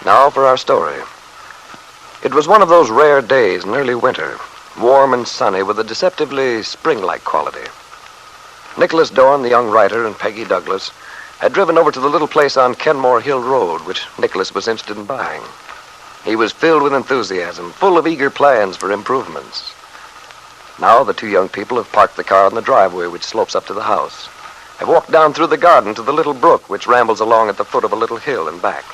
Now for our story. It was one of those rare days in early winter, warm and sunny with a deceptively spring-like quality. Nicholas Dorn, the young writer, and Peggy Douglas had driven over to the little place on Kenmore Hill Road, which Nicholas was interested in buying. He was filled with enthusiasm, full of eager plans for improvements. Now the two young people have parked the car on the driveway which slopes up to the house, have walked down through the garden to the little brook which rambles along at the foot of a little hill and back.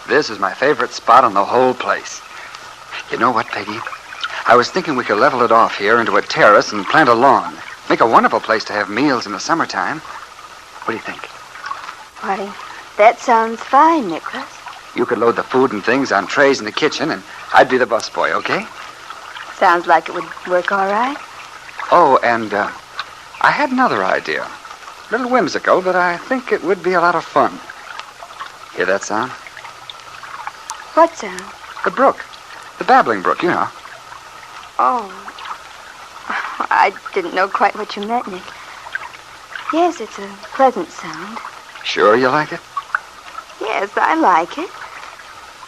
This is my favorite spot on the whole place. You know what, Peggy? I was thinking we could level it off here into a terrace and plant a lawn. Make a wonderful place to have meals in the summertime. What do you think? Why, that sounds fine, Nicholas. You could load the food and things on trays in the kitchen, and I'd be the busboy, okay? Sounds like it would work all right. Oh, and I had another idea. A little whimsical, but I think it would be a lot of fun. Hear that sound? What sound? The brook. The babbling brook, you know. Oh. I didn't know quite what you meant, Nick. Yes, it's a pleasant sound. Sure you like it? Yes, I like it.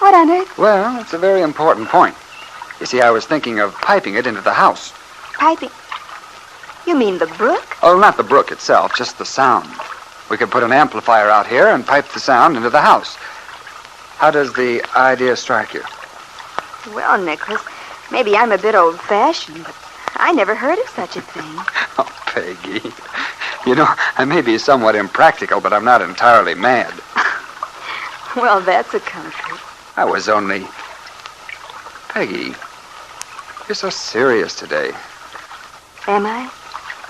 What on earth? Well, it's a very important point. You see, I was thinking of piping it into the house. Piping? You mean the brook? Oh, not the brook itself, just the sound. We could put an amplifier out here and pipe the sound into the house. How does the idea strike you? Well, Nicholas, maybe I'm a bit old-fashioned, but I never heard of such a thing. Oh, Peggy. You know, I may be somewhat impractical, but I'm not entirely mad. Well, that's a comfort. I was only... Peggy, you're so serious today. Am I?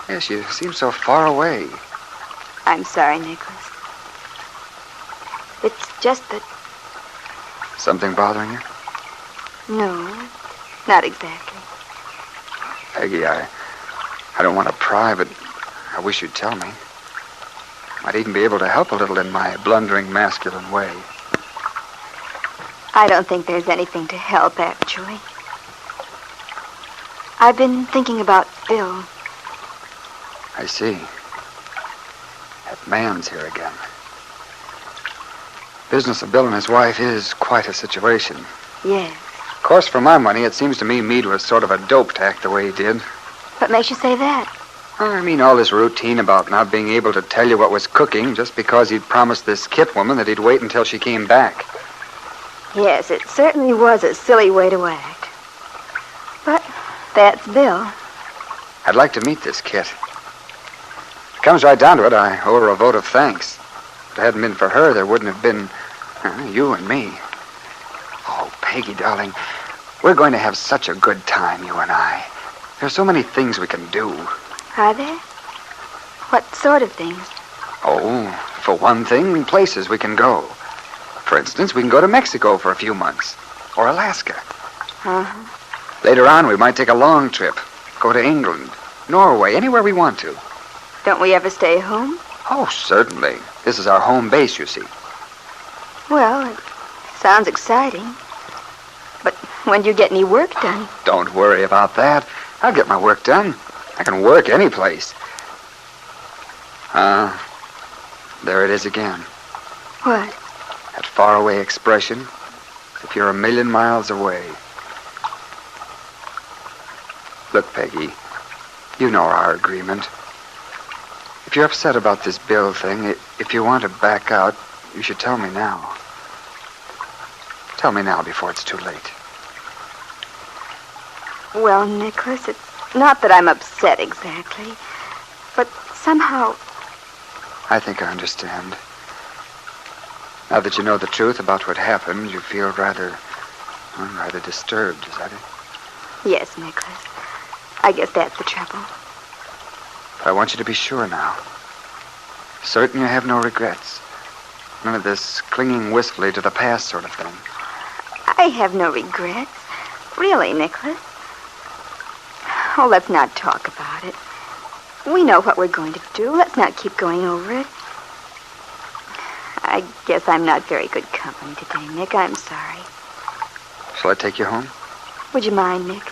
Yes, you seem so far away. I'm sorry, Nicholas. It's just that... Something bothering you? No, not exactly. Peggy, I don't want to pry, but I wish you'd tell me. Might even be able to help a little in my blundering masculine way. I don't think there's anything to help, actually. I've been thinking about Bill. I see. That man's here again. Business of Bill and his wife is quite a situation. Yes. Of course, for my money, it seems to me Meade was sort of a dope to act the way he did. What makes you say that? I mean, all this routine about not being able to tell you what was cooking just because he'd promised this Kit woman that he'd wait until she came back. Yes, it certainly was a silly way to act. But that's Bill. I'd like to meet this Kit. It comes right down to it, I owe her a vote of thanks. If it hadn't been for her, there wouldn't have been you and me. Oh, Peggy, darling, we're going to have such a good time, you and I. There's so many things we can do. Are there? What sort of things? Oh, for one thing, places we can go. For instance, we can go to Mexico for a few months. Or Alaska. Uh-huh. Later on, we might take a long trip. Go to England, Norway, anywhere we want to. Don't we ever stay home? Oh, certainly. This is our home base, you see. Well, it sounds exciting. But when do you get any work done? Don't worry about that. I'll get my work done. I can work any place. There it is again. What? That faraway expression, as if you're a million miles away. Look, Peggy, you know our agreement. If you're upset about this Bill thing, if you want to back out, you should tell me now. Tell me now before it's too late. Well, Nicholas, it's not that I'm upset exactly, but somehow... I think I understand. Now that you know the truth about what happened, you feel rather disturbed, is that it? Yes, Nicholas. I guess that's the trouble. But I want you to be sure now. Certain you have no regrets. None of this clinging wistfully to the past sort of thing. I have no regrets. Really, Nicholas. Oh, let's not talk about it. We know what we're going to do. Let's not keep going over it. I guess I'm not very good company today, Nick. I'm sorry. Shall I take you home? Would you mind, Nick?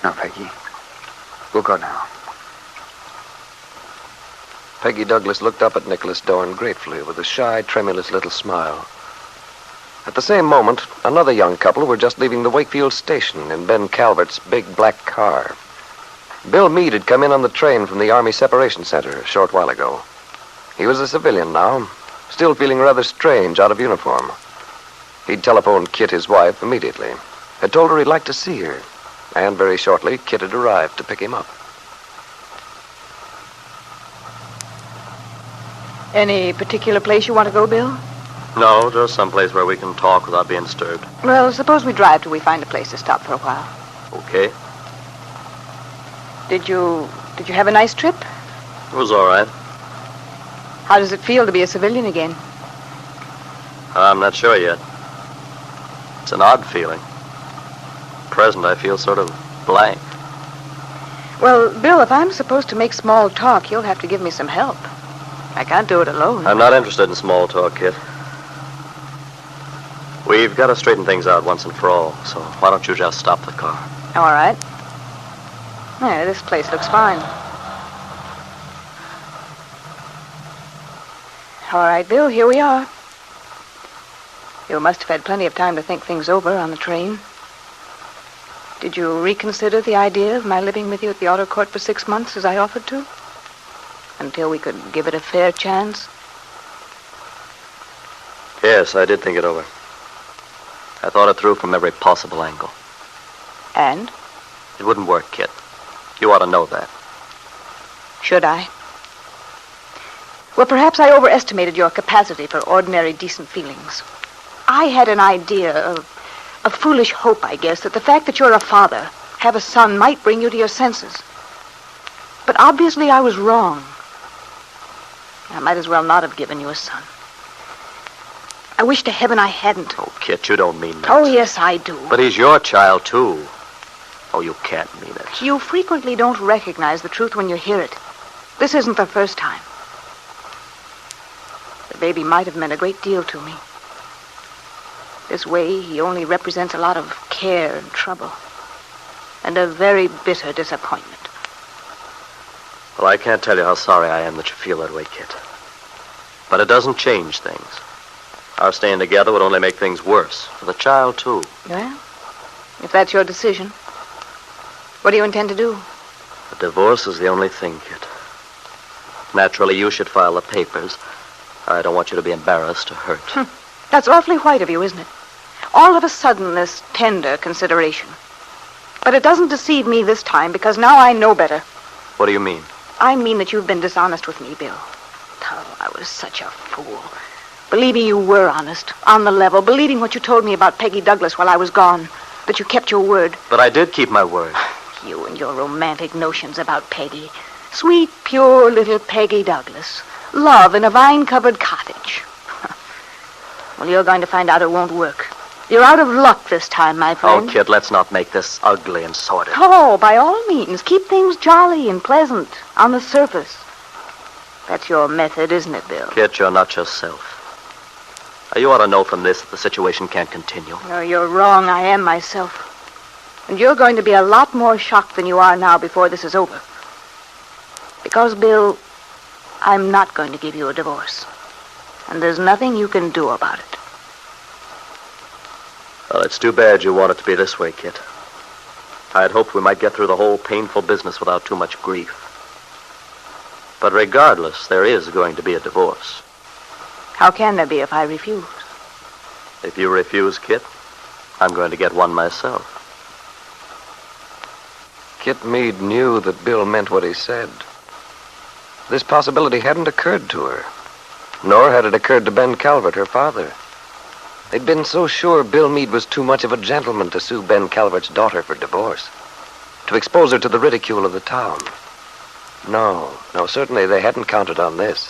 No, Peggy. We'll go now. Peggy Douglas looked up at Nicholas Dorn gratefully with a shy, tremulous little smile. At the same moment, another young couple were just leaving the Wakefield station in Ben Calvert's big black car. Bill Meade had come in on the train from the Army Separation Center a short while ago. He was a civilian now, still feeling rather strange out of uniform. He'd telephoned Kit, his wife, immediately. Had told her he'd like to see her. And very shortly, Kit had arrived to pick him up. Any particular place you want to go, Bill? No, just someplace where we can talk without being disturbed. Well, suppose we drive till we find a place to stop for a while. Okay. Did you have a nice trip? It was all right. How does it feel to be a civilian again? I'm not sure yet. It's an odd feeling. At present, I feel sort of blank. Well, Bill, if I'm supposed to make small talk, you'll have to give me some help. I can't do it alone. I'm not interested in small talk, Kit. We've got to straighten things out once and for all, so why don't you just stop the car? All right. Yeah, this place looks fine. All right, Bill, here we are. You must have had plenty of time to think things over on the train. Did you reconsider the idea of my living with you at the auto court for 6 months as I offered to? Until we could give it a fair chance? Yes, I did think it over. I thought it through from every possible angle. And? It wouldn't work, Kit. You ought to know that. Should I? Well, perhaps I overestimated your capacity for ordinary decent feelings. I had an idea, a foolish hope, I guess, that the fact that you're a father, have a son, might bring you to your senses. But obviously I was wrong. I might as well not have given you a son. I wish to heaven I hadn't. Oh, Kit, you don't mean that. Oh, yes, I do. But he's your child, too. Oh, you can't mean it. You frequently don't recognize the truth when you hear it. This isn't the first time. The baby might have meant a great deal to me. This way, he only represents a lot of care and trouble. And a very bitter disappointment. Well, I can't tell you how sorry I am that you feel that way, Kit. But it doesn't change things. Our staying together would only make things worse. For the child, too. Well, if that's your decision, what do you intend to do? A divorce is the only thing, Kit. Naturally, you should file the papers. I don't want you to be embarrassed or hurt. That's awfully white of you, isn't it? All of a sudden, this tender consideration. But it doesn't deceive me this time, because now I know better. What do you mean? I mean that you've been dishonest with me, Bill. Oh, I was such a fool. Believing you were honest, on the level, believing what you told me about Peggy Douglas while I was gone, that you kept your word. But I did keep my word. You and your romantic notions about Peggy. Sweet, pure little Peggy Douglas. Love in a vine-covered cottage. Well, you're going to find out it won't work. You're out of luck this time, my friend. Oh, Kit, let's not make this ugly and sordid. Oh, by all means, keep things jolly and pleasant on the surface. That's your method, isn't it, Bill? Kit, you're not yourself. You ought to know from this that the situation can't continue. No, you're wrong. I am myself. And you're going to be a lot more shocked than you are now before this is over. Because, Bill, I'm not going to give you a divorce. And there's nothing you can do about it. Well, it's too bad you want it to be this way, Kit. I had hoped we might get through the whole painful business without too much grief. But regardless, there is going to be a divorce. How can there be if I refuse? If you refuse, Kit, I'm going to get one myself. Kit Meade knew that Bill meant what he said. This possibility hadn't occurred to her, nor had it occurred to Ben Calvert, her father. They'd been so sure Bill Meade was too much of a gentleman to sue Ben Calvert's daughter for divorce, to expose her to the ridicule of the town. No, certainly they hadn't counted on this.